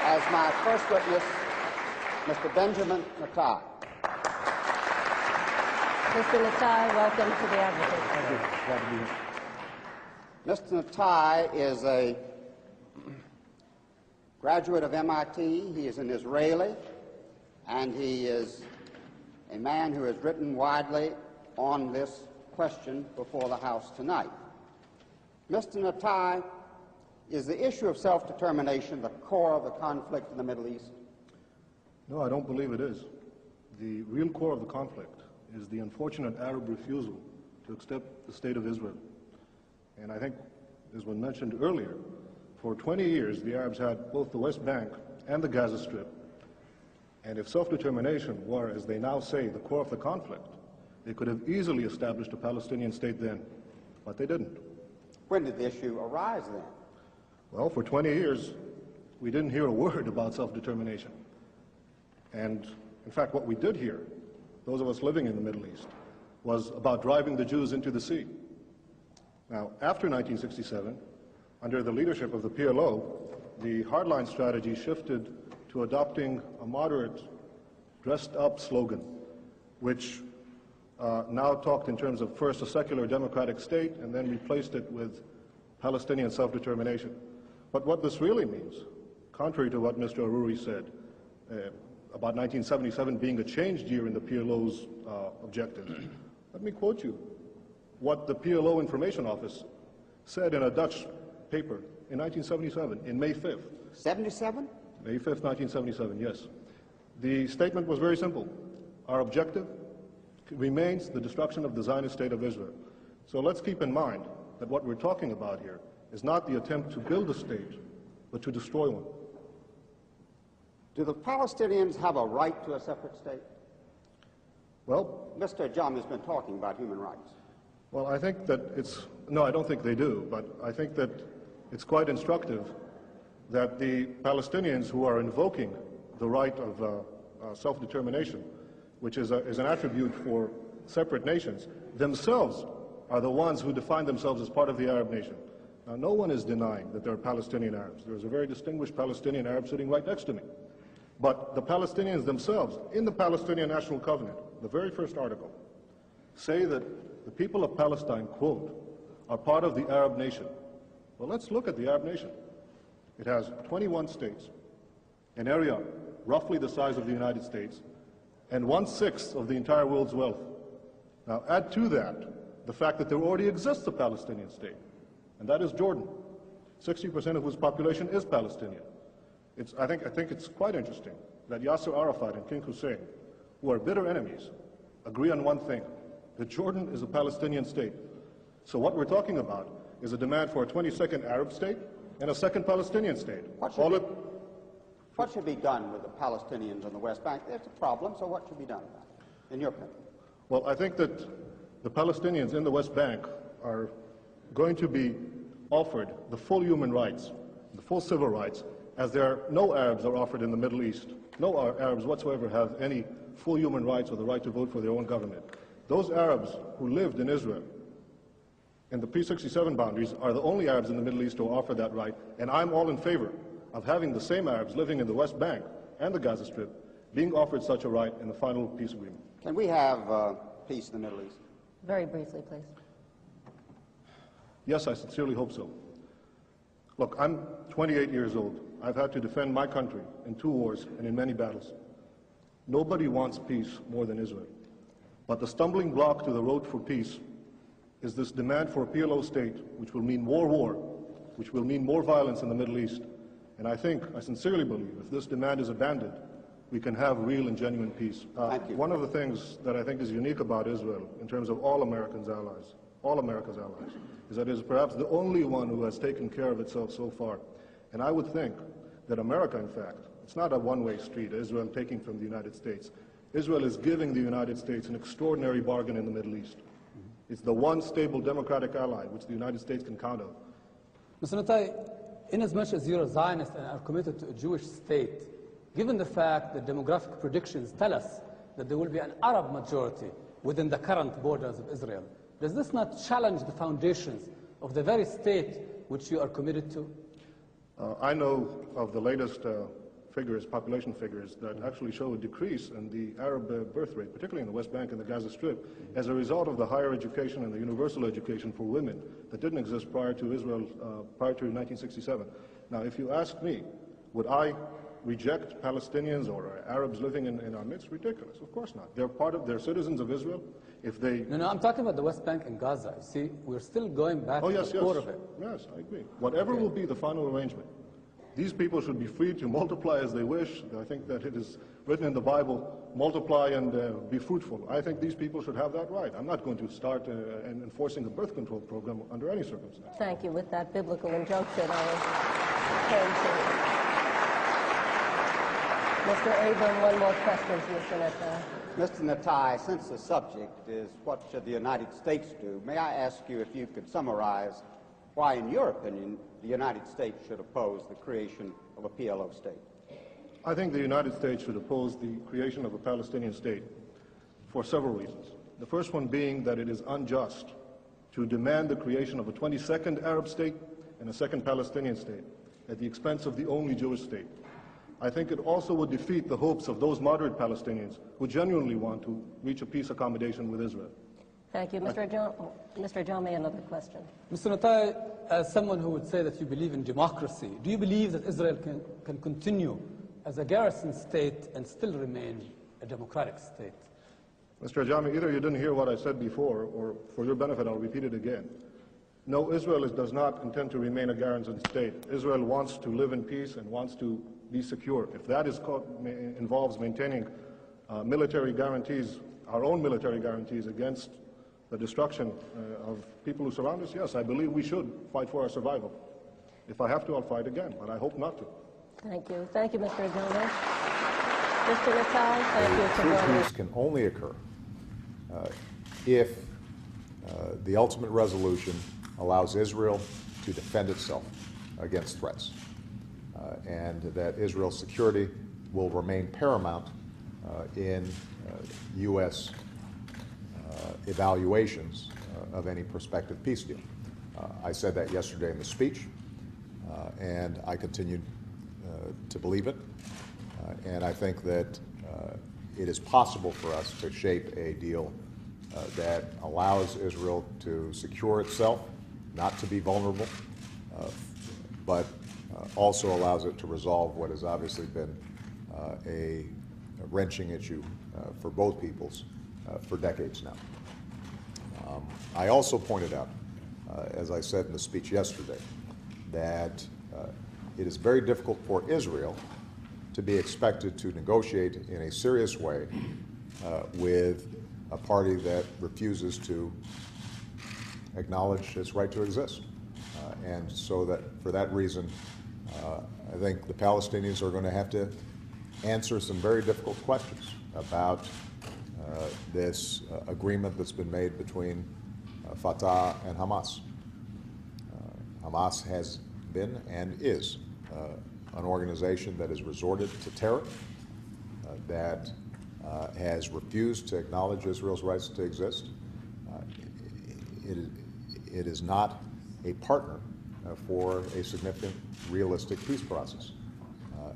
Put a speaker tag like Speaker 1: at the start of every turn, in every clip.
Speaker 1: As my first witness, Mr. Benjamin Natai.
Speaker 2: Mr. Natai, welcome to the Advocate.
Speaker 1: Thank you. Glad to be here. Mr. Natai is a graduate of MIT. He is an Israeli, and he is a man who has written widely on this question before the House tonight. Mr. Natai, is the issue of self-determination the core of the conflict in the Middle East?
Speaker 3: No, I don't believe it is. The real core of the conflict is the unfortunate Arab refusal to accept the state of Israel. And I think, as was mentioned earlier, for 20 years the Arabs had both the West Bank and the Gaza Strip. And if self-determination were, as they now say, the core of the conflict, they could have easily established a Palestinian state then, but they didn't.
Speaker 1: When did the issue arise then?
Speaker 3: Well, for 20 years, we didn't hear a word about self-determination. And in fact, what we did hear, those of us living in the Middle East, was about driving the Jews into the sea. Now, after 1967, under the leadership of the PLO, the hardline strategy shifted to adopting a moderate, dressed-up slogan, which now talked in terms of first a secular democratic state and then replaced it with Palestinian self-determination. But what this really means, contrary to what Mr. Aruri said, about 1977 being a changed year in the PLO's objectives, let me quote you what the PLO Information Office said in a Dutch paper in 1977, in May 5th.
Speaker 1: 77?
Speaker 3: May 5th, 1977, yes. The statement was very simple. Our objective remains the destruction of the Zionist state of Israel. So let's keep in mind that what we're talking about here is not the attempt to build a state, but to destroy one.
Speaker 1: Do the Palestinians have a right to a separate state?
Speaker 3: Well,
Speaker 1: Mr. Ajami has been talking about human rights.
Speaker 3: well, I think that no, I don't think they do, but I think that it's quite instructive that the Palestinians who are invoking the right of self-determination, which is an attribute for separate nations, themselves are the ones who define themselves as part of the Arab nation. Now, no one is denying that there are Palestinian Arabs. There's a very distinguished Palestinian Arab sitting right next to me. But the Palestinians themselves, in the Palestinian National Covenant, the very first article, say that the people of Palestine, quote, are part of the Arab nation. Well, let's look at the Arab nation. It has 21 states, an area roughly the size of the United States, and 1/6 of the entire world's wealth. Now, add to that the fact that there already exists a Palestinian state, and that is Jordan, 60% of whose population is Palestinian. I think it's quite interesting that Yasser Arafat and King Hussein, who are bitter enemies, agree on one thing, that Jordan is a Palestinian state. So what we're talking about is a demand for a 22nd Arab state and a second Palestinian state.
Speaker 1: What should be done with the Palestinians on the West Bank? There's a problem, so what should be done about it, in your opinion?
Speaker 3: Well, I think that the Palestinians in the West Bank are going to be offered the full human rights, the full civil rights, as no Arabs are offered in the Middle East. No Arabs whatsoever have any full human rights or the right to vote for their own government. Those Arabs who lived in Israel in the pre-67 boundaries are the only Arabs in the Middle East who offer that right, and I'm all in favor of having the same Arabs living in the West Bank and the Gaza Strip being offered such a right in the final peace agreement.
Speaker 1: Can we have peace in the Middle East?
Speaker 2: Very briefly, please.
Speaker 3: Yes, I sincerely hope so. Look, I'm 28 years old. I've had to defend my country in 2 wars and in many battles. Nobody wants peace more than Israel. But the stumbling block to the road for peace is this demand for a PLO state, which will mean more war, which will mean more violence in the Middle East. And I sincerely believe, if this demand is abandoned, we can have real and genuine peace.
Speaker 1: Thank you.
Speaker 3: One of the things that I think is unique about Israel, in terms of all America's allies, is that it is perhaps the only one who has taken care of itself so far. And I would think that America, in fact, it's not a one-way street, Israel taking from the United States. Israel is giving the United States an extraordinary bargain in the Middle East. It's the one stable democratic ally which the United States can count on.
Speaker 4: Mr. Natai, inasmuch as you're a Zionist and are committed to a Jewish state, given the fact that demographic predictions tell us that there will be an Arab majority within the current borders of Israel, does this not challenge the foundations of the very state which you are committed to?
Speaker 3: I know of the latest figures, population figures, that actually show a decrease in the Arab birth rate, particularly in the West Bank and the Gaza Strip, as a result of the higher education and the universal education for women that didn't exist prior to Israel, prior to 1967. Now, if you ask me, would I reject Palestinians or Arabs living in our midst? Ridiculous. Of course not. They're citizens of Israel. If they...
Speaker 4: No, I'm talking about the West Bank and Gaza. You see, we're still going back to the core of it.
Speaker 3: Yes, I agree. Whatever will be the final arrangement, these people should be free to multiply as they wish. I think that it is written in the Bible, multiply and be fruitful. I think these people should have that right. I'm not going to start enforcing a birth control program under any circumstance.
Speaker 2: Thank you. With that biblical injunction, I will turn to Mr. Abram. One more question to Mr. Netanyahu.
Speaker 1: Mr. Netanyahu, since the subject is what should the United States do, may I ask you if you could summarize why, in your opinion, the United States should oppose the creation of a PLO state?
Speaker 3: I think the United States should oppose the creation of a Palestinian state for several reasons. The first one being that it is unjust to demand the creation of a 22nd Arab state and a second Palestinian state at the expense of the only Jewish state. I think it also would defeat the hopes of those moderate Palestinians who genuinely want to reach a peace accommodation with Israel.
Speaker 2: Thank you. Mr. Jami, another question.
Speaker 4: Mr. Netanyahu, as someone who would say that you believe in democracy, do you believe that Israel can continue as a garrison state and still remain a democratic state?
Speaker 3: Mr. Ajami, either you didn't hear what I said before, or for your benefit, I'll repeat it again. No, Israel does not intend to remain a garrison state. Israel wants to live in peace and wants to be secure. If that involves maintaining military guarantees, our own military guarantees against the destruction of people who surround us, yes, I believe we should fight for our survival. If I have to, I'll fight again, but I hope not to.
Speaker 2: Thank you. Thank you, Mr. Gomez. Mr. Natal, thank you for joining us.
Speaker 5: Peace can only occur if the ultimate resolution allows Israel to defend itself against threats, and that Israel's security will remain paramount in U.S. Evaluations of any prospective peace deal. I said that yesterday in the speech, and I continue to believe it. And I think that it is possible for us to shape a deal that allows Israel to secure itself, not to be vulnerable, but also allows it to resolve what has obviously been a wrenching issue for both peoples for decades now. I also pointed out, as I said in the speech yesterday, that it is very difficult for Israel to be expected to negotiate in a serious way with a party that refuses to acknowledge its right to exist. And so that for that reason, I think the Palestinians are going to have to answer some very difficult questions about this agreement that's been made between Fatah and Hamas. Hamas has been and is an organization that has resorted to terror, that has refused to acknowledge Israel's rights to exist. It is not a partner for a significant, realistic peace process.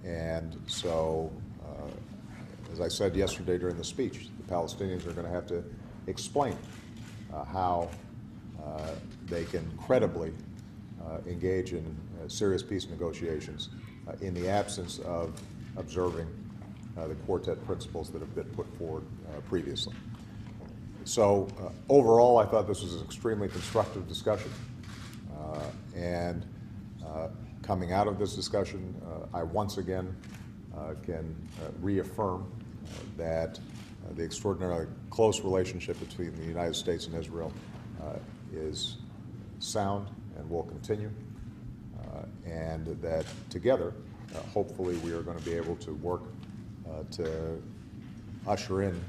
Speaker 5: And so, as I said yesterday during the speech, the Palestinians are going to have to explain how they can credibly engage in serious peace negotiations in the absence of observing the quartet principles that have been put forward previously. So overall, I thought this was an extremely constructive discussion. And coming out of this discussion, I once again can reaffirm that the extraordinarily close relationship between the United States and Israel is sound and will continue, and that together, hopefully, we are going to be able to work to usher in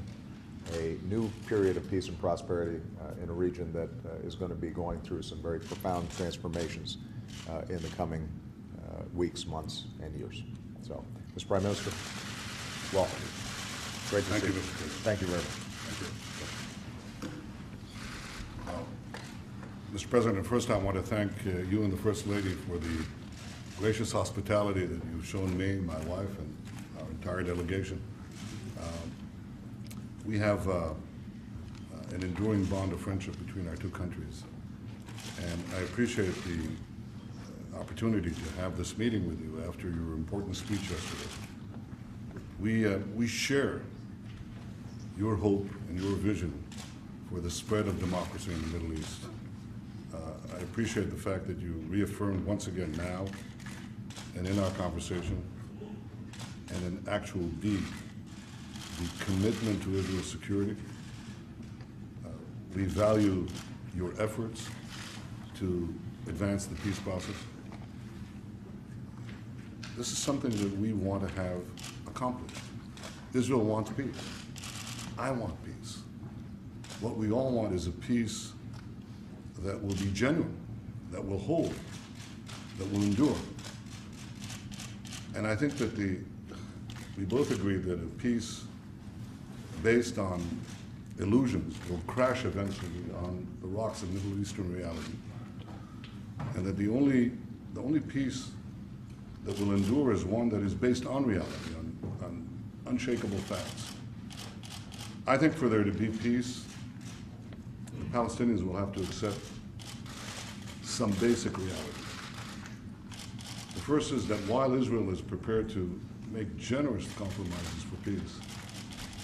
Speaker 5: a new period of peace and prosperity in a region that is going to be going through some very profound transformations in the coming weeks, months, and years. So, Mr. Prime Minister, welcome. Great to see you. Thank you very much.
Speaker 6: Mr. President, first I want to thank you and the First Lady for the gracious hospitality that you've shown me, my wife, and our entire delegation. We have an enduring bond of friendship between our two countries. And I appreciate the opportunity to have this meeting with you after your important speech yesterday. We share your hope and your vision for the spread of democracy in the Middle East. I appreciate the fact that you reaffirmed once again now and in our conversation and in actual deed the commitment to Israel's security. We value your efforts to advance the peace process. This is something that we want to have accomplished. Israel wants peace. I want peace. What we all want is a peace that will be genuine, that will hold, that will endure. And I think that we both agree that a peace based on illusions will crash eventually on the rocks of Middle Eastern reality. And that the only peace that will endure is one that is based on reality, on unshakable facts. I think for there to be peace, the Palestinians will have to accept some basic reality. The first is that while Israel is prepared to make generous compromises for peace,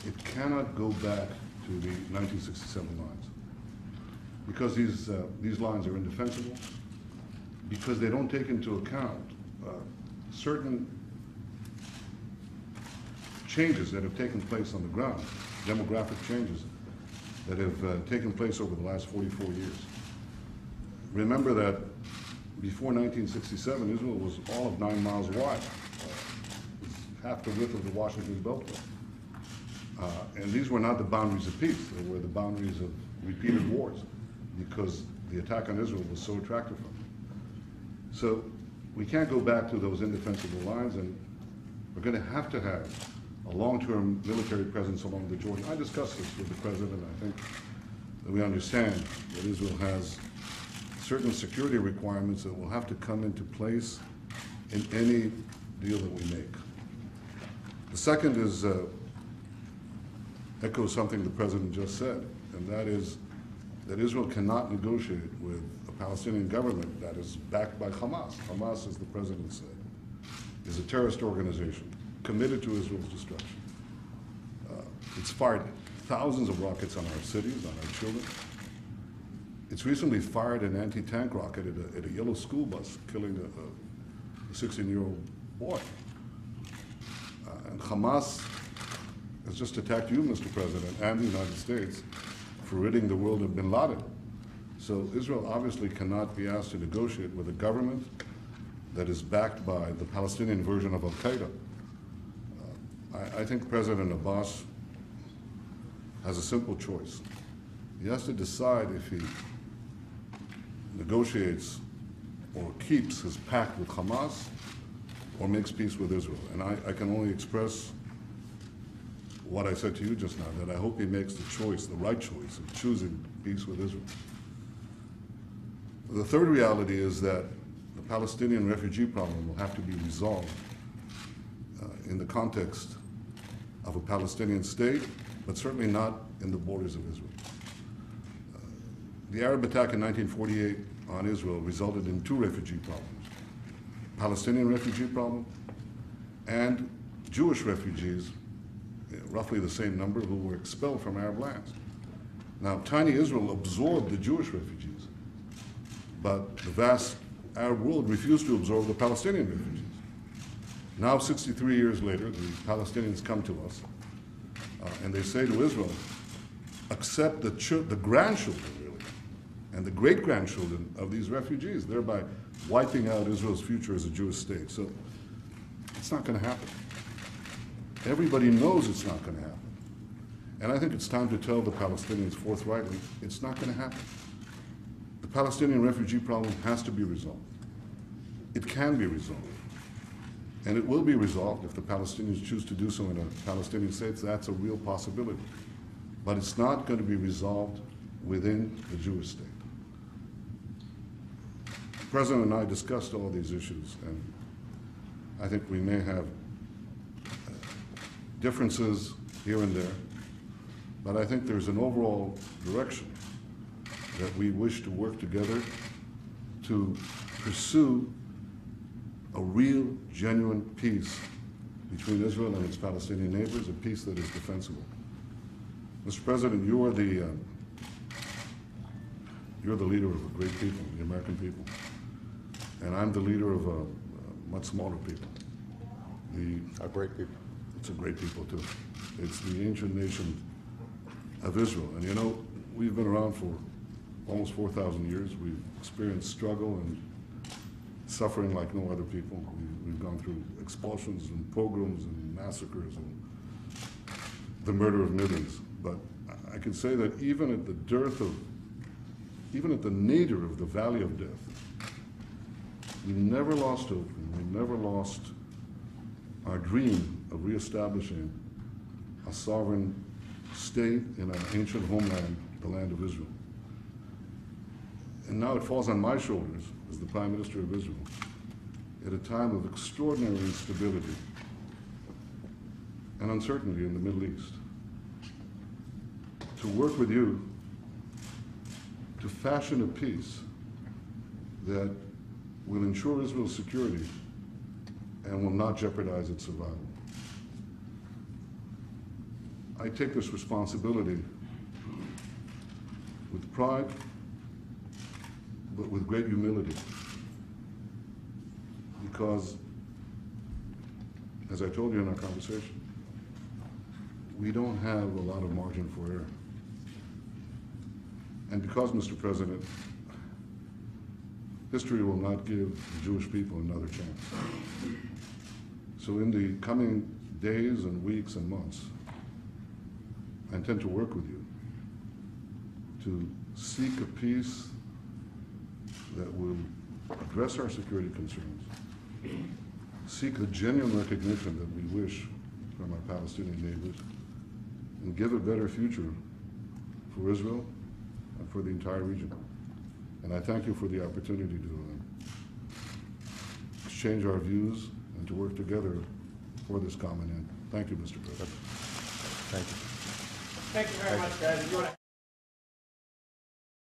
Speaker 6: it cannot go back to the 1967 lines, because these lines are indefensible, because they don't take into account certain changes that have taken place on the ground, demographic changes that have taken place over the last 44 years. Remember that before 1967, Israel was all of 9 miles wide, half the width of the Washington Beltway. And these were not the boundaries of peace. They were the boundaries of repeated wars, because the attack on Israel was so attractive for them. So we can't go back to those indefensible lines, and we're going to have a long-term military presence along the Jordan. I discussed this with the president. I think that we understand that Israel has certain security requirements that will have to come into place in any deal that we make. The second is echoes something the president just said, and that is that Israel cannot negotiate with a Palestinian government that is backed by Hamas. Hamas, as the president said, is a terrorist organization committed to Israel's destruction. It's fired thousands of rockets on our cities, on our children. It's recently fired an anti-tank rocket at a yellow school bus, killing a 16-year-old boy. And Hamas has just attacked you, Mr. President, and the United States for ridding the world of bin Laden. So Israel obviously cannot be asked to negotiate with a government that is backed by the Palestinian version of Al-Qaeda. I think President Abbas has a simple choice. He has to decide if he negotiates or keeps his pact with Hamas or makes peace with Israel. And I can only express what I said to you just now, that I hope he makes the choice, the right choice, of choosing peace with Israel. The third reality is that the Palestinian refugee problem will have to be resolved in the context of a Palestinian state, but certainly not in the borders of Israel. The Arab attack in 1948 on Israel resulted in 2 refugee problems: Palestinian refugee problem and Jewish refugees, roughly the same number, who were expelled from Arab lands. Now, tiny Israel absorbed the Jewish refugees, but the vast Arab world refused to absorb the Palestinian refugees. Now, 63 years later, the Palestinians come to us and they say to Israel, accept the grandchildren, really, and the great-grandchildren of these refugees, thereby wiping out Israel's future as a Jewish state. So it's not going to happen. Everybody knows it's not going to happen. And I think it's time to tell the Palestinians forthrightly, it's not going to happen. The Palestinian refugee problem has to be resolved. It can be resolved. And it will be resolved if the Palestinians choose to do so in a Palestinian state. That's a real possibility. But it's not going to be resolved within the Jewish state. The President and I discussed all these issues, and I think we may have differences here and there, but I think there's an overall direction that we wish to work together to pursue a real, genuine peace between Israel and its Palestinian neighbors, a peace that is defensible. Mr. President, you're the leader of a great people, the American people, and I'm the leader of a much smaller people.
Speaker 5: A great people.
Speaker 6: It's a great people too. It's the ancient nation of Israel, and you know, we've been around for almost 4,000 years. We've experienced struggle and suffering like no other people. We've gone through expulsions and pogroms and massacres and the murder of millions. But I can say that even at the nadir of the valley of death, we never lost hope, and we never lost our dream of reestablishing a sovereign state in our ancient homeland, the land of Israel. And now it falls on my shoulders as the Prime Minister of Israel at a time of extraordinary instability and uncertainty in the Middle East to work with you to fashion a peace that will ensure Israel's security and will not jeopardize its survival. I take this responsibility with pride, but with great humility, because, as I told you in our conversation, we don't have a lot of margin for error. And because, Mr. President, history will not give the Jewish people another chance. So in the coming days and weeks and months, I intend to work with you to seek a peace that will address our security concerns, seek a genuine recognition that we wish from our Palestinian neighbors, and give a better future for Israel and for the entire region. And I thank you for the opportunity to exchange our views and to work together for this common end. Thank you, Mr. President.
Speaker 5: Thank you.
Speaker 7: Thank you very much, guys.